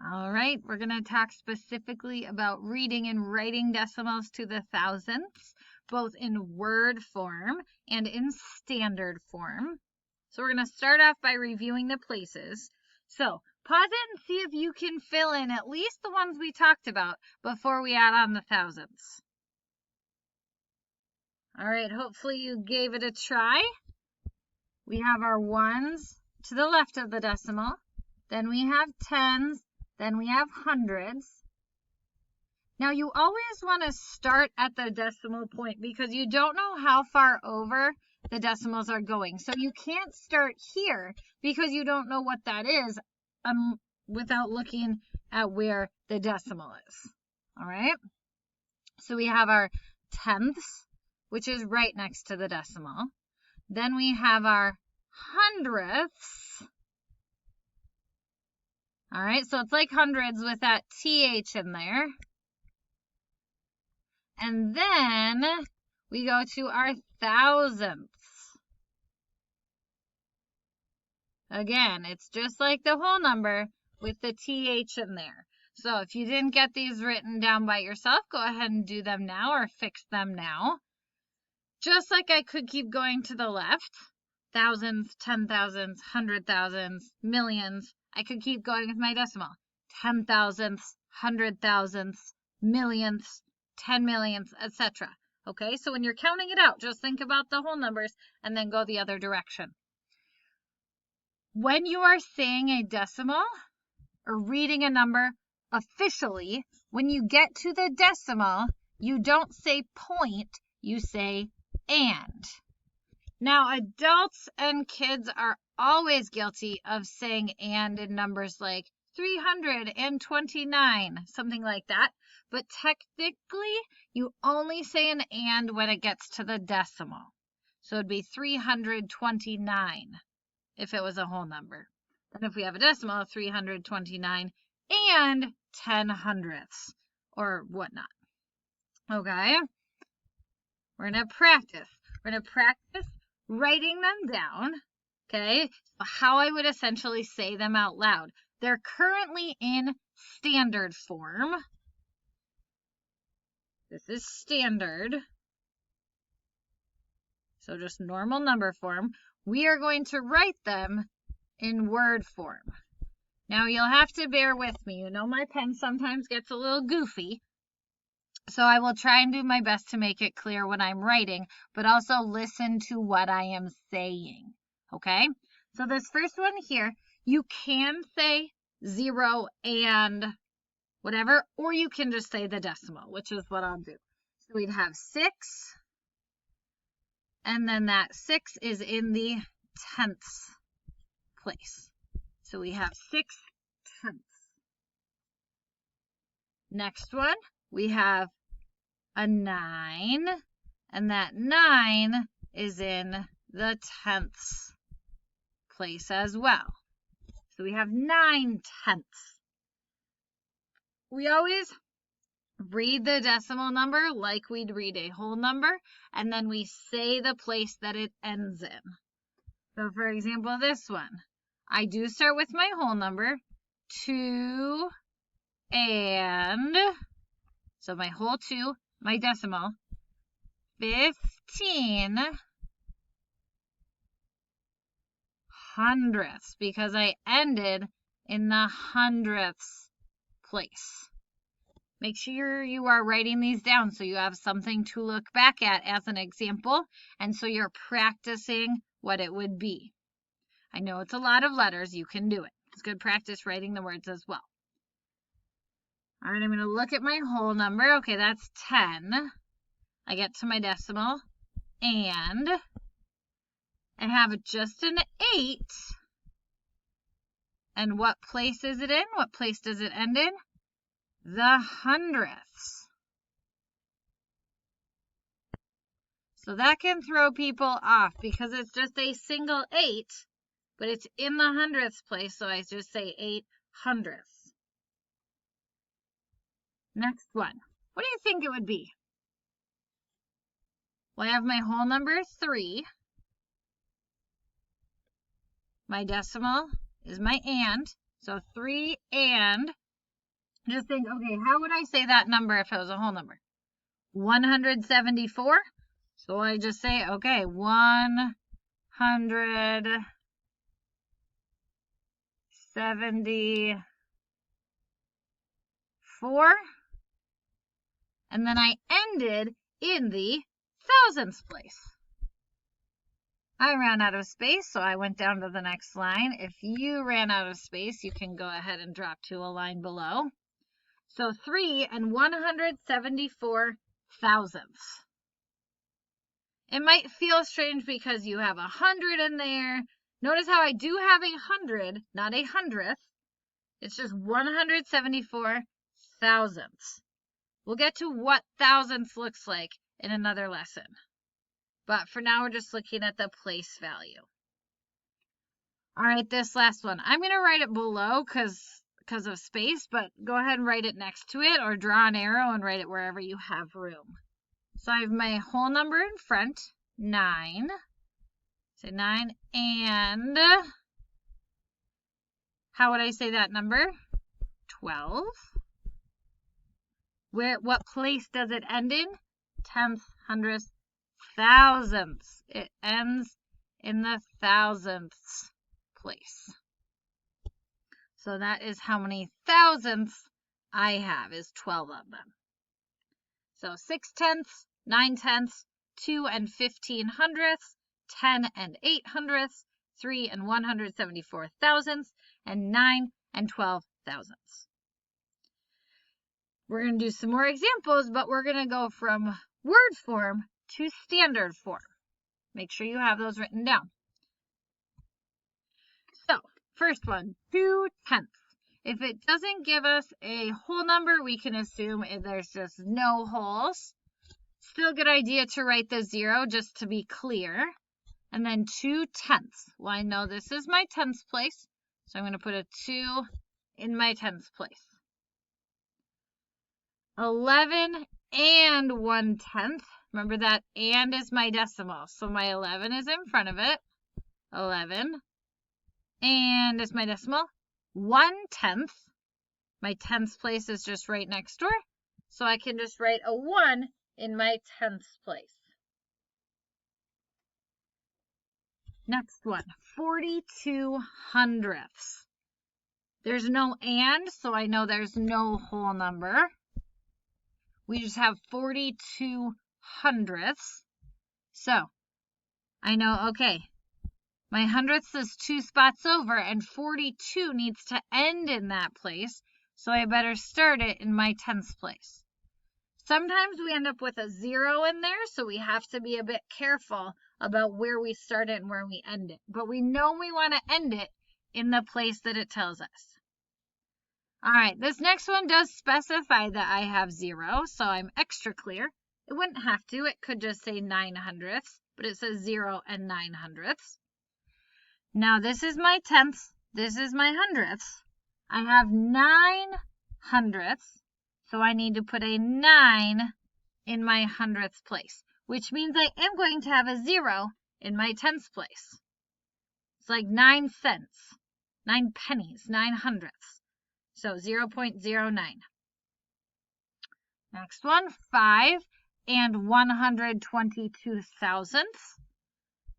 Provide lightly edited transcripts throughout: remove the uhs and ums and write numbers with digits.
All right, we're going to talk specifically about reading and writing decimals to the thousandths, both in word form and in standard form. So we're going to start off by reviewing the places. So pause it and see if you can fill in at least the ones we talked about before we add on the thousandths. All right, hopefully you gave it a try. We have our ones to the left of the decimal. Then we have tens. Then we have hundreds. Now you always want to start at the decimal point because you don't know how far over the decimals are going. So you can't start here because you don't know what that is without looking at where the decimal is. All right. So we have our tenths, which is right next to the decimal. Then we have our hundredths. All right, so it's like hundreds with that TH in there. And then we go to our thousandths. Again, it's just like the whole number with the TH in there. So if you didn't get these written down by yourself, go ahead and do them now or fix them now. Just like I could keep going to the left, thousands, 10,000s, 100,000s, millions. I could keep going with my decimal. 10,000ths, 100,000ths, millionths, 10 millionths, etc. Okay, so when you're counting it out, just think about the whole numbers and then go the other direction. When you are saying a decimal or reading a number officially, when you get to the decimal, you don't say point, you say and. Now, adults and kids are always guilty of saying and in numbers like 329, something like that. But technically, you only say an and when it gets to the decimal. So it'd be 329 if it was a whole number. Then if we have a decimal, 329 and 10 hundredths or whatnot. Okay? We're going to practice. We're going to practice writing them down, okay? So how I would essentially say them out loud. They're currently in standard form. This is standard. So just normal number form. We are going to write them in word form. Now you'll have to bear with me. You know my pen sometimes gets a little goofy. So I will try and do my best to make it clear when I'm writing, but also listen to what I am saying, okay? So this first one here, you can say 0 and whatever, or you can just say the decimal, which is what I'll do. So we'd have 6, and then that 6 is in the tenths place. So we have 6 tenths. Next one, we have a 9, and that 9 is in the tenths place as well. So we have 9 tenths. We always read the decimal number like we'd read a whole number, and then we say the place that it ends in. So for example, this one, I do start with my whole number, 2 and, so my whole 2, my decimal, 15 hundredths, because I ended in the hundredths place. Make sure you are writing these down so you have something to look back at as an example, and so you're practicing what it would be. I know it's a lot of letters. You can do it. It's good practice writing the words as well. All right, I'm going to look at my whole number. Okay, that's 10. I get to my decimal, and I have just an 8. And what place is it in? What place does it end in? The hundredths. So that can throw people off because it's just a single 8, but it's in the hundredths place, so I just say 8 hundredths. Next one. What do you think it would be? Well, I have my whole number 3. My decimal is my and, so 3 and Just think, okay, how would I say that number if it was a whole number? 174. So I just say, okay, 174. And then I ended in the thousandths place. I ran out of space, so I went down to the next line. If you ran out of space, you can go ahead and drop to a line below. So 3 and 174 thousandths. It might feel strange because you have 100 in there. Notice how I do have 100, not a hundredth. It's just 174 thousandths. We'll get to what thousandths looks like in another lesson. But for now, we're just looking at the place value. All right, this last one. I'm going to write it below because of space, but go ahead and write it next to it or draw an arrow and write it wherever you have room. So I have my whole number in front, 9. Say 9, and how would I say that number? 12. What place does it end in? Tenths, hundredths, thousandths. It ends in the thousandths place. So that is how many thousandths I have, is 12 of them. So 6 tenths, 9 tenths, 2 and 15 hundredths, 10 and 8 hundredths, 3 and 174 thousandths, and 9 and 12 thousandths. We're going to do some more examples, but we're going to go from word form to standard form. Make sure you have those written down. So, first one, 2 tenths. If it doesn't give us a whole number, we can assume there's just no wholes. Still a good idea to write the 0 just to be clear. And then 2 tenths. Well, I know this is my tenths place, so I'm going to put a 2 in my tenths place. 11 and 1/10. Remember that and is my decimal, so my 11 is in front of it. 11 and is my decimal. 1/10. My tenths place is just right next door, so I can just write a 1 in my tenths place. Next one, 42 hundredths. There's no and, so I know there's no whole number. We just have 42 hundredths. So I know, okay, my hundredths is 2 spots over, and 42 needs to end in that place, so I better start it in my tenths place. Sometimes we end up with a 0 in there, so we have to be a bit careful about where we start it and where we end it. But we know we want to end it in the place that it tells us. All right, this next one does specify that I have 0, so I'm extra clear. It wouldn't have to. It could just say 9 hundredths, but it says 0 and 9 hundredths. Now, this is my tenths. This is my hundredths. I have 9 hundredths, so I need to put a 9 in my hundredths place, which means I am going to have a 0 in my tenths place. It's like 9 cents, 9 pennies, 9 hundredths. So 0.09. Next one, 5 and 122 thousandths.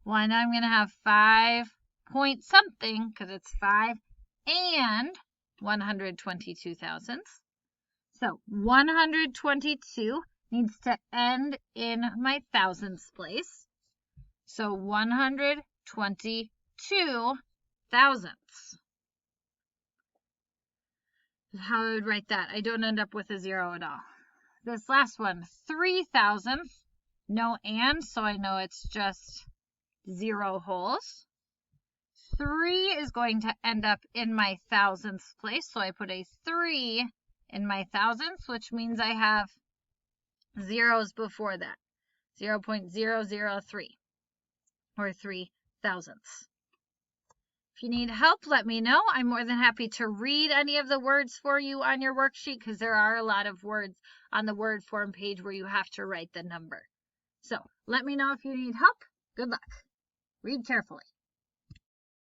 Well, I'm going to have 5 point something because it's 5 and 122 thousandths. So 122 needs to end in my thousandths place. So 122 thousandths. How I would write that. I don't end up with a 0 at all. This last one, 3 thousandths. No and, so I know it's just 0 wholes. 3 is going to end up in my thousandths place, so I put a 3 in my thousandths, which means I have zeros before that. 0.003 or 3 thousandths. If you need help, let me know. I'm more than happy to read any of the words for you on your worksheet because there are a lot of words on the word form page where you have to write the number. So let me know if you need help. Good luck. Read carefully.